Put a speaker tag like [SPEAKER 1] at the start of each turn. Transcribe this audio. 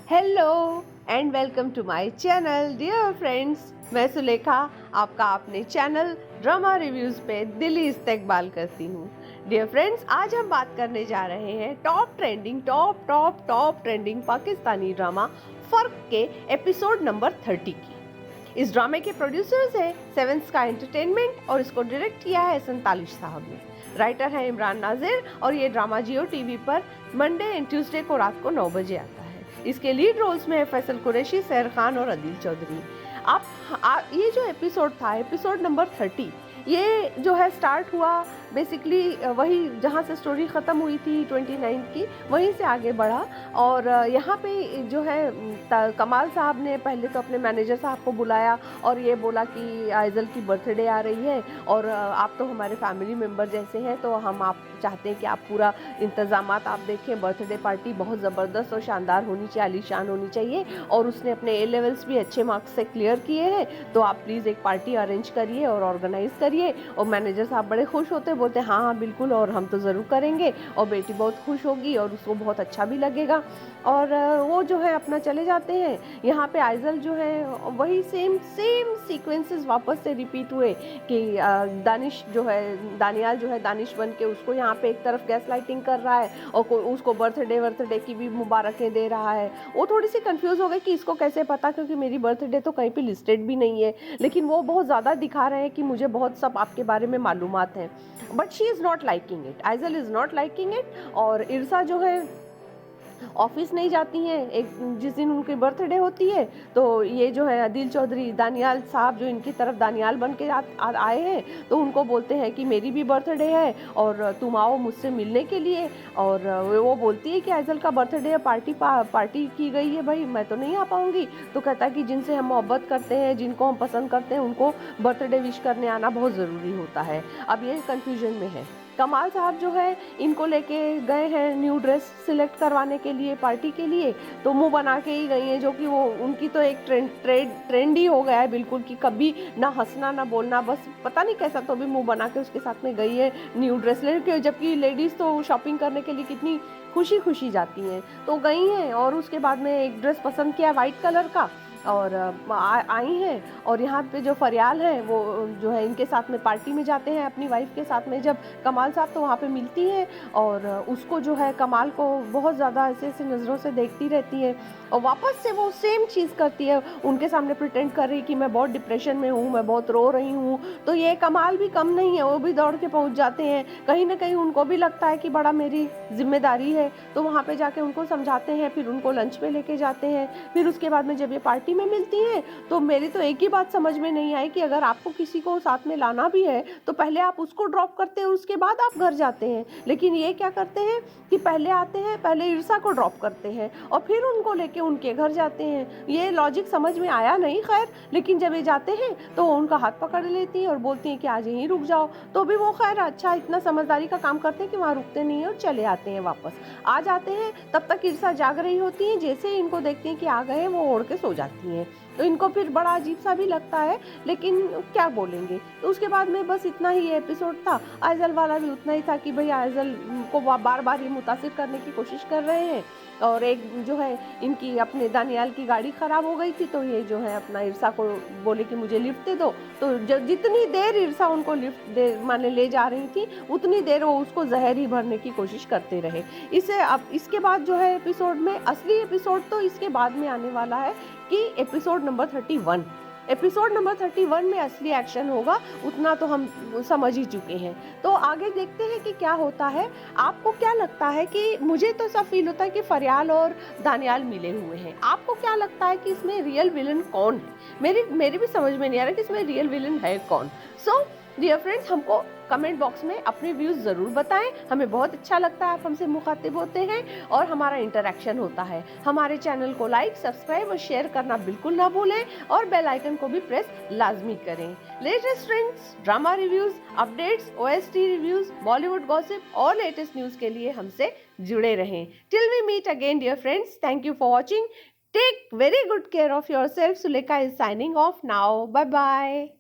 [SPEAKER 1] Hello and welcome to my channel dear friends. मैं सुलेखा आपका अपने चैनल ड्रामा रिव्यूज़ पे दिली इस्तकबाल करती हूँ। डियर फ्रेंड्स, आज हम बात करने जा रहे हैं टॉप ट्रेंडिंग पाकिस्तानी ड्रामा फर्क के एपिसोड नंबर 30 की। इस ड्रामे के प्रोड्यूसर्स हैं सेवन स्काई एंटरटेनमेंट और इसको डायरेक्ट किया है संतालिश साहब ने। राइटर है इमरान नाजिर और ये ड्रामा जियो टीवी पर मंडे एंड ट्यूसडे को रात को 9 बजे आता है। इसके लीड रोल्स में है फैसल कुरैशी, सहर खान और अदील चौधरी। ये जो एपिसोड था, एपिसोड नंबर 30, ये जो है स्टार्ट हुआ बेसिकली वही जहाँ से स्टोरी ख़त्म हुई थी 29 की, वहीं से आगे बढ़ा। और यहाँ पे जो है कमाल साहब ने पहले तो अपने मैनेजर साहब को बुलाया और ये बोला कि आइज़ल की बर्थडे आ रही है और आप तो हमारे फैमिली मेम्बर जैसे हैं, तो हम आप चाहते हैं कि आप पूरा इंतज़ामात आप देखें। बर्थडे पार्टी बहुत ज़बरदस्त और शानदार होनी चाहिए, आलीशान होनी चाहिए, और उसने अपने ए लेवल्स भी अच्छे मार्क्स से क्लियर किए हैं, तो आप प्लीज़ एक पार्टी अरेंज करिए और ऑर्गेनाइज़ करिए। और मैनेजर साहब बड़े खुश होते, बोलते हाँ हाँ बिल्कुल, और हम तो ज़रूर करेंगे, और बेटी बहुत खुश होगी और उसको बहुत अच्छा भी लगेगा। और वो जो है अपना चले जाते हैं। यहाँ पे आइज़ल जो है वही सेम सीक्वेंसेस वापस से रिपीट हुए कि दानियाल जो है दानिश बन के उसको यहाँ पे एक तरफ गैस लाइटिंग कर रहा है और उसको बर्थडे की भी मुबारकें दे रहा है। वो थोड़ी सी कंफ्यूज हो गई कि इसको कैसे पता, क्योंकि मेरी बर्थडे तो कहीं पे लिस्टेड भी नहीं है, लेकिन वो बहुत ज़्यादा दिखा रहे हैं कि मुझे बहुत सब आपके बारे में मालूमात हैं। But she is not liking it, Aizal is not liking it. और इरसा जो है ऑफिस नहीं जाती हैं। एक जिस दिन उनकी बर्थडे होती है तो ये जो है अदील चौधरी, दानियाल साहब जो इनकी तरफ दानियाल बन के आए हैं, तो उनको बोलते हैं कि मेरी भी बर्थडे है और तुम आओ मुझसे मिलने के लिए। और वो बोलती है कि आइज़ल का बर्थडे है, पार्टी की गई है, भाई मैं तो नहीं आ पाऊँगी। तो कहता है कि जिनसे हम मोहब्बत करते हैं, जिनको हम पसंद करते हैं, उनको बर्थडे विश करने आना बहुत ज़रूरी होता है। अब ये कन्फ्यूजन में है। कमाल साहब जो है इनको लेके गए हैं न्यू ड्रेस सिलेक्ट करवाने के लिए पार्टी के लिए, तो मुंह बना के ही गई हैं, जो कि वो उनकी तो एक ट्रेंड ही हो गया है बिल्कुल, कि कभी ना हंसना ना बोलना, बस पता नहीं कैसा, तो भी मुंह बना के उसके साथ में गई है न्यू ड्रेस लेके। जबकि लेडीज़ तो शॉपिंग करने के लिए कितनी खुशी खुशी जाती हैं, तो गई हैं और उसके बाद में एक ड्रेस पसंद किया वाइट कलर का और आई हैं। और यहाँ पे जो फरियाल है वो जो है इनके साथ में पार्टी में जाते हैं अपनी वाइफ के साथ में। जब कमाल साहब तो वहाँ पे मिलती हैं और उसको जो है कमाल को बहुत ज़्यादा ऐसे ऐसे नज़रों से देखती रहती है और वापस से वो सेम चीज़ करती है, उनके सामने प्रिटेंड कर रही कि मैं बहुत डिप्रेशन में हूँ, मैं बहुत रो रही हूँ। तो ये कमाल भी कम नहीं है, वो भी दौड़ के पहुँच जाते हैं। कहीं ना कहीं उनको भी लगता है कि बड़ा मेरी जिम्मेदारी है, तो वहाँ पे जाके उनको समझाते हैं, फिर उनको लंच पे लेके जाते हैं। फिर उसके बाद में जब ये पार्टी में मिलती हैं तो मेरी तो एक ही बात समझ में नहीं आई कि अगर आपको किसी को साथ में लाना भी है तो पहले आप उसको ड्रॉप करते हैं, उसके बाद आप घर जाते हैं। लेकिन ये क्या करते हैं कि पहले आते हैं, पहले इरसा को ड्रॉप करते हैं और फिर उनको लेके उनके घर जाते हैं। ये लॉजिक समझ में आया नहीं, खैर। लेकिन जब ये जाते हैं तो उनका हाथ पकड़ लेती हैं और बोलती हैं कि आज यहीं रुक जाओ, तो भी वो खैर अच्छा इतना समझदारी का काम करते हैं कि वहाँ रुकते नहीं हैं और चले आते हैं, वापस आ जाते हैं। तब तक इरसा जाग रही होती हैं, जैसे ही इनको देखती हैं कि आ गए वो ओढ़ के सो जाती हैं। तो इनको फिर बड़ा अजीब सा भी लगता है, लेकिन क्या बोलेंगे। तो उसके बाद में बस इतना ही एपिसोड था। आइज़ल वाला भी उतना ही था कि भाई आइज़ल को बार बार ये मुतासिर करने की कोशिश कर रहे हैं। और एक जो है इनकी अपने दानियाल की गाड़ी ख़राब हो गई थी, तो ये जो है अपना इरसा को बोले कि मुझे लिफ्ट दे दो। तो जितनी देर इरसा उनको लिफ्ट दे माने ले जा रही थी, उतनी देर वो उसको जहर ही भरने की कोशिश करते रहे। इसे अब इसके बाद जो है एपिसोड में, असली एपिसोड तो इसके बाद में आने वाला है कि एपिसोड नंबर 31। एपिसोड नंबर 31 में असली एक्शन होगा, उतना तो हम समझ ही चुके हैं। तो आगे देखते हैं कि क्या होता है। आपको क्या लगता है? कि मुझे तो ऐसा फील होता है कि फरियाल और दानियाल मिले हुए हैं। आपको क्या लगता है कि इसमें रियल विलन कौन है? मेरी भी समझ में नहीं आ रहा कि इसमें रियल विलन है कौन। सो डियर फ्रेंड्स, हमको कमेंट बॉक्स में अपने व्यूज़ ज़रूर बताएं। हमें बहुत अच्छा लगता है आप हमसे मुखातिब होते हैं और हमारा इंटरेक्शन होता है। हमारे चैनल को लाइक, सब्सक्राइब और शेयर करना बिल्कुल ना भूलें और बेल आइकन को भी प्रेस लाजमी करें। Latest trends, drama reviews, updates, OST reviews, Bollywood gossip और लेटेस्ट न्यूज़ के लिए हमसे जुड़े रहें। Till we meet again dear friends, thank you for watching. Take very good care of yourself. Sulekha is signing off now. Bye bye.